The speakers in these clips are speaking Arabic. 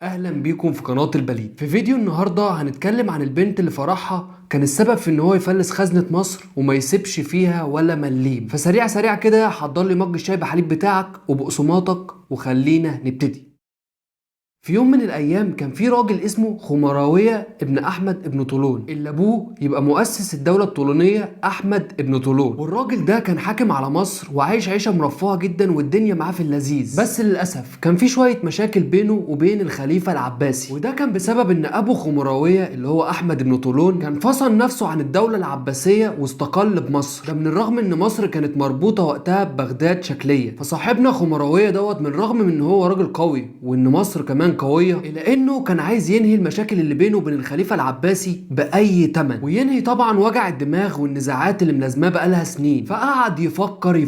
اهلا بيكم في قناة البليد. في فيديو النهاردة هنتكلم عن البنت اللي فرحها كان السبب في ان هو يفلس خزنة مصر وما يسيبش فيها ولا مليم. فسريع كده حضر لي مج الشاي بحليب بتاعك وبقسماطك وخلينا نبتدي. في يوم من الايام كان في راجل اسمه خمراوية ابن احمد ابن طولون، اللي ابوه يبقى مؤسس الدولة الطولونية احمد ابن طولون. والراجل ده كان حاكم على مصر وعايش عيشة مرفهة جدا والدنيا معاه في اللذيذ، بس للاسف كان في شوية مشاكل بينه وبين الخليفة العباسي، وده كان بسبب ان ابو خمراوية اللي هو احمد ابن طولون كان فصل نفسه عن الدولة العباسية واستقل بمصر. ده من الرغم ان مصر كانت مربوطة وقتها ببغداد شكليا. فصاحبنا خمراوية دوت من الرغم من ان هو راجل قوي وان مصر كمان قوية، إلا إنه كان عايز ينهي المشاكل اللي بينه وبين الخليفة العباسي بأي تمن، وينهي طبعا وجع الدماغ والنزاعات اللي ملازماه بقالها سنين. فقعد يفكر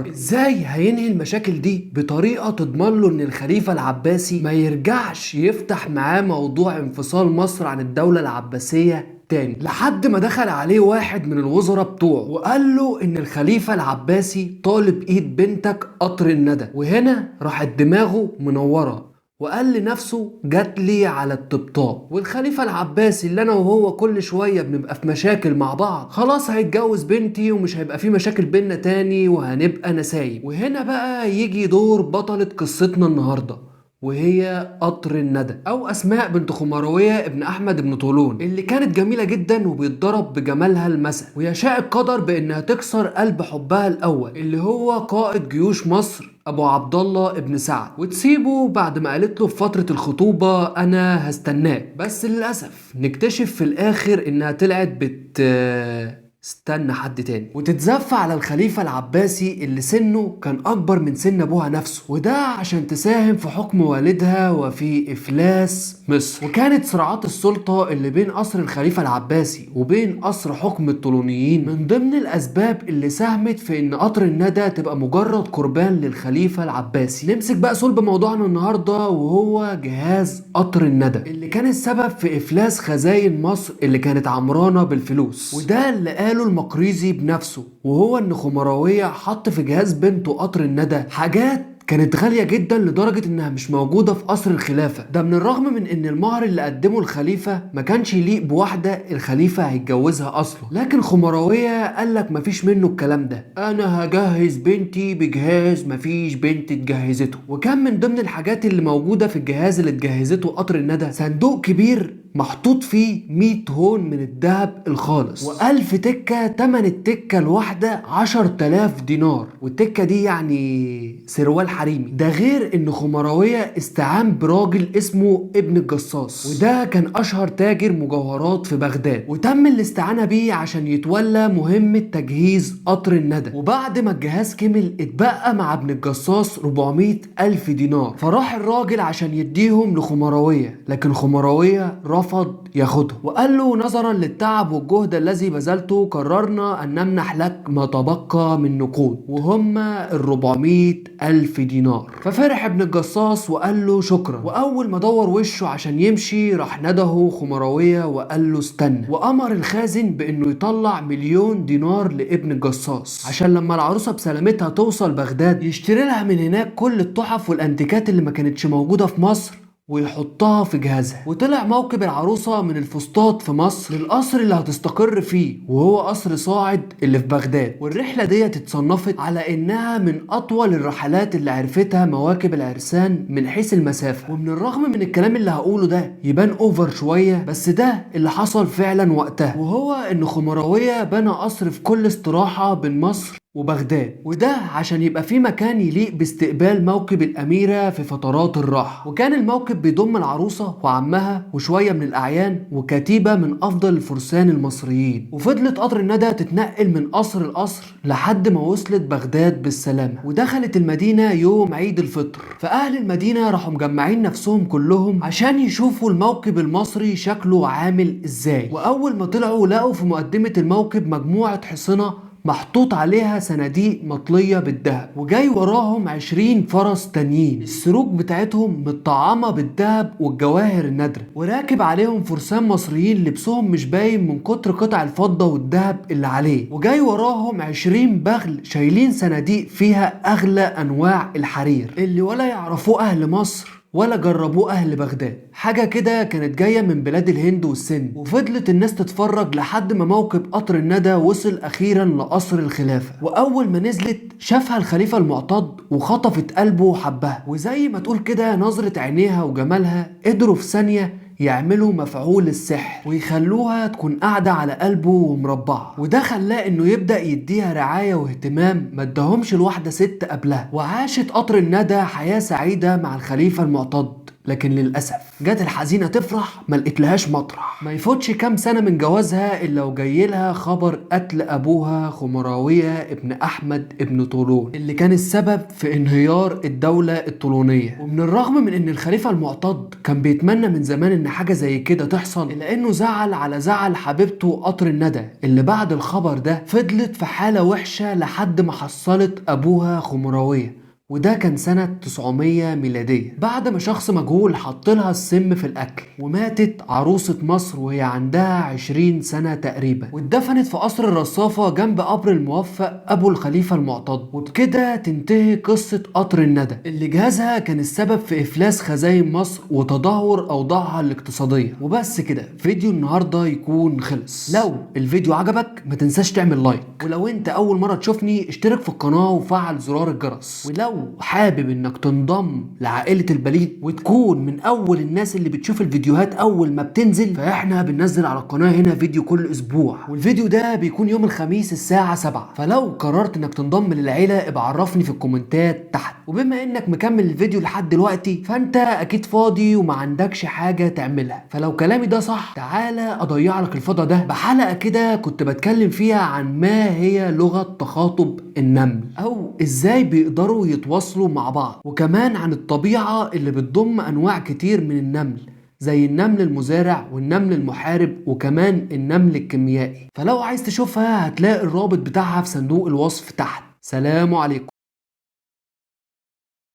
إزاي هينهي المشاكل دي بطريقة تضمن له إن الخليفة العباسي ما يرجعش يفتح معاه موضوع انفصال مصر عن الدولة العباسية تاني. لحد ما دخل عليه واحد من الوزراء بتوعه وقال له ان الخليفة العباسي طالب ايد بنتك قطر الندى. وهنا راحت دماغه منورة وقال لنفسه جات لي على الطبطاب، والخليفة العباسي اللي انا وهو كل شوية بنبقى في مشاكل مع بعض خلاص هيتجوز بنتي ومش هيبقى في مشاكل بينا تاني وهنبقى نسايب. وهنا بقى يجي دور بطلة قصتنا النهاردة، وهي قطر الندى او اسماء بنت خمرويه ابن احمد ابن طولون، اللي كانت جميله جدا وبيتضرب بجمالها المثل. ويشاء القدر بانها تكسر قلب حبها الاول اللي هو قائد جيوش مصر ابو عبد الله ابن سعد، وتسيبه بعد ما قالت له في فتره الخطوبه انا هستناك. بس للاسف نكتشف في الاخر انها طلعت استنى حد تاني، وتتزف على الخليفة العباسي اللي سنه كان أكبر من سن أبوها نفسه، وده عشان تساهم في حكم والدها وفي إفلاس مصر. وكانت صراعات السلطة اللي بين قصر الخليفة العباسي وبين قصر حكم الطولونيين من ضمن الأسباب اللي ساهمت في إن قطر الندى تبقى مجرد قربان للخليفة العباسي. نمسك بقى صلب موضوعنا النهاردة، وهو جهاز قطر الندى اللي كان السبب في إفلاس خزاين مصر اللي كانت عمرانة بالفلوس. وده اللي قاله المقريزي بنفسه، وهو ان خمراوية حط في جهاز بنته قطر الندى حاجات كانت غالية جدا لدرجة انها مش موجودة في قصر الخلافة. ده من الرغم من ان المهر اللي قدمه الخليفة ما كانش يليق بواحدة الخليفة هيتجوزها اصلا، لكن خمراوية قالك مفيش منه الكلام ده، انا هجهز بنتي بجهاز مفيش بنت اتجهزته. وكان من ضمن الحاجات اللي موجودة في الجهاز اللي اتجهزته قطر الندى صندوق كبير محطوط فيه 100 هون من الذهب الخالص و1000 تكة. تمن التكة الواحدة 10,000 دينار، والتكة دي يعني سروال حريمي. ده غير ان خمراوية استعان براجل اسمه ابن الجصاص، وده كان اشهر تاجر مجوهرات في بغداد، وتم الاستعانة بيه عشان يتولى مهمة تجهيز قطر الندى. وبعد ما الجهاز كمل اتبقى مع ابن الجصاص 400,000 دينار. فراح الراجل عشان يديهم لخمراوية، لكن خمراوية رفض ياخده وقال له نظرا للتعب والجهد الذي بذلته قررنا ان نمنح لك ما تبقى من نقود، وهم 400,000 دينار. ففرح ابن الجصاص وقال له شكرا. واول ما دور وشه عشان يمشي راح نده خمراوية وقال له استنى، وامر الخازن بانه يطلع 1,000,000 دينار لابن الجصاص عشان لما العروسة بسلامتها توصل بغداد يشتري لها من هناك كل التحف والانتيكات اللي ما كانتش موجودة في مصر ويحطها في جهازها. وطلع موكب العروسة من الفسطاط في مصر للقصر اللي هتستقر فيه، وهو قصر صاعد اللي في بغداد. والرحلة دي اتصنفت على انها من اطول الرحلات اللي عرفتها مواكب العرسان من حيث المسافة. ومن الرغم من الكلام اللي هقوله ده يبان اوفر شوية، بس ده اللي حصل فعلا وقتها، وهو ان خمراوية بنى قصر في كل استراحة بين مصر وبغداد، وده عشان يبقى في مكان يليق باستقبال موكب الأميرة في فترات الراحة. وكان الموكب بيضم العروسة وعمها وشوية من الأعيان وكتيبة من أفضل الفرسان المصريين. وفضلت قطر الندى تتنقل من قصر لقصر لحد ما وصلت بغداد بالسلامة، ودخلت المدينة يوم عيد الفطر. فأهل المدينة راحوا مجمعين نفسهم كلهم عشان يشوفوا الموكب المصري شكله عامل ازاي. وأول ما طلعوا لقوا في مقدمة الموكب مجموعة حصنة محطوط عليها صناديق مطلية بالذهب، وجاي وراهم 20 فرس تانيين السروج بتاعتهم متطعمة بالذهب والجواهر النادرة، وراكب عليهم فرسان مصريين لبسهم مش باين من كتر قطع الفضة والذهب اللي عليه، وجاي وراهم 20 بغل شايلين صناديق فيها أغلى أنواع الحرير اللي ولا يعرفوه أهل مصر ولا جربوه أهل بغداد. حاجة كده كانت جاية من بلاد الهند والسند، وفضلت الناس تتفرج لحد ما موكب قطر الندى وصل أخيرا لقصر الخلافة. وأول ما نزلت شافها الخليفة المعتض وخطفت قلبه وحبها، وزي ما تقول كده نظرة عينيها وجمالها قدروا في ثانية يعملوا مفعول السحر ويخلوها تكون قاعدة على قلبه ومربعة. وده خلاه انه يبدأ يديها رعاية واهتمام ما ادهمش لواحدة ست قبلها. وعاشت قطر الندى حياة سعيدة مع الخليفة المعتض. لكن للأسف جت الحزينة تفرح ما لقيتلهاش مطرح. ما يفوتش كام سنة من جوازها إلا وجاي لها خبر قتل أبوها خمراوية ابن أحمد ابن طولون، اللي كان السبب في انهيار الدولة الطولونية. ومن الرغم من إن الخليفة المعتض كان بيتمنى من زمان إن حاجة زي كده تحصل، إلا إنه زعل على زعل حبيبته قطر الندى اللي بعد الخبر ده فضلت في حالة وحشة لحد ما حصلت أبوها خمراوية. وده كان سنة 900 ميلادية، بعد ما شخص مجهول حط لها السم في الأكل. وماتت عروسة مصر وهي عندها 20 سنة تقريبا، واتدفنت في قصر الرصافة جنب قبر الموفق أبو الخليفة المعتض. وبكده تنتهي قصة قطر الندى اللي جهازها كان السبب في إفلاس خزائن مصر وتدهور أوضاعها الاقتصادية. وبس كده فيديو النهاردة يكون خلص. لو الفيديو عجبك ما تنساش تعمل لايك، ولو انت أول مرة تشوفني اشترك في القناة وفعل زرار الجرس. ولو حابب انك تنضم لعائلة البليد وتكون من اول الناس اللي بتشوف الفيديوهات اول ما بتنزل، فاحنا بننزل على القناة هنا فيديو كل اسبوع، والفيديو ده بيكون يوم الخميس الساعة 7. فلو قررت انك تنضم للعيلة ابقى عرفني في الكومنتات تحت. وبما انك مكمل الفيديو لحد دلوقتي فانت اكيد فاضي وما عندكش حاجة تعملها، فلو كلامي ده صح تعالى اضيع لك الفضا ده بحلقة كده كنت بتكلم فيها عن ما هي لغة تخاطب النمل، او ازاي بيقدروا يتواصلوا مع بعض، وكمان عن الطبيعة اللي بتضم انواع كتير من النمل زي النمل المزارع والنمل المحارب وكمان النمل الكيميائي. فلو عايز تشوفها هتلاقي الرابط بتاعها في صندوق الوصف تحت. سلام عليكم.